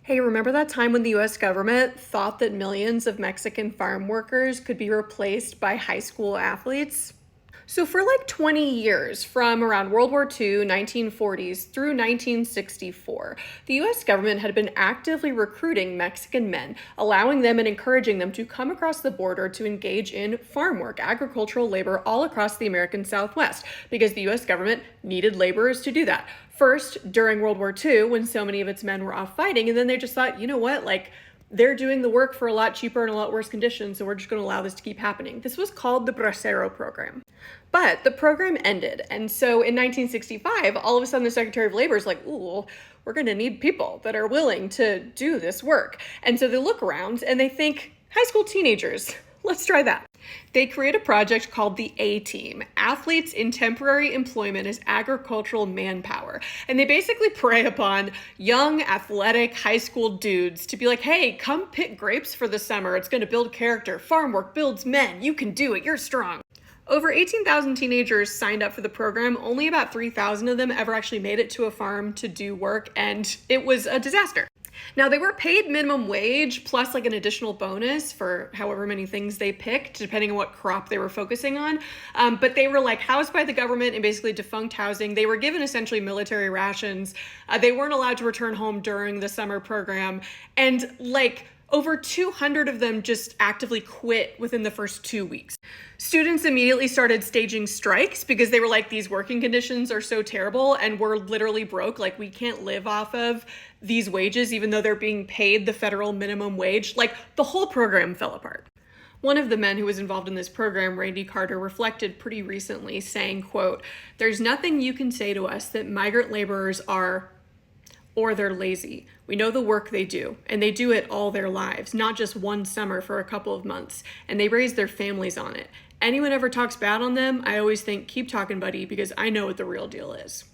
Hey, remember that time when the US government thought that millions of Mexican farm workers could be replaced by high school athletes? So, for like 20 years, from around World War II, 1940s, through 1964, the US government had been actively recruiting Mexican men, allowing them and encouraging them to come across the border to engage in farm work, agricultural labor all across the American Southwest, because the US government needed laborers to do that. First, during World War II, when so many of its men were off fighting, and then they just thought, you know what, like, they're doing the work for a lot cheaper and a lot worse conditions, so we're just going to allow this to keep happening. This was called the Bracero program. But the program ended. And so in 1965, all of a sudden the Secretary of Labor is like, ooh, we're going to need people that are willing to do this work. And so they look around and they think, high school teenagers, let's try that. They create a project called the A-Team, Athletes in Temporary Employment as Agricultural Manpower. And they basically prey upon young, athletic, high school dudes to be like, hey, come pick grapes for the summer. It's going to build character. Farm work builds men. You can do it. You're strong. Over 18,000 teenagers signed up for the program. Only about 3,000 of them ever actually made it to a farm to do work, and it was a disaster. Now, they were paid minimum wage plus like an additional bonus for however many things they picked, depending on what crop they were focusing on. But they were like housed by the government in basically defunct housing. They were given essentially military rations. They weren't allowed to return home during the summer program. And like over 200 of them just actively quit within the first 2 weeks. Students immediately started staging strikes because they were like, these working conditions are so terrible and we're literally broke. Like, we can't live off of these wages, even though they're being paid the federal minimum wage. Like, the whole program fell apart. One of the men who was involved in this program, Randy Carter, reflected pretty recently saying, quote, "There's nothing you can say to us that migrant laborers are or they're lazy. We know the work they do, and they do it all their lives, not just one summer for a couple of months, and they raise their families on it. Anyone ever talks bad on them, I always think, keep talking, buddy, because I know what the real deal is."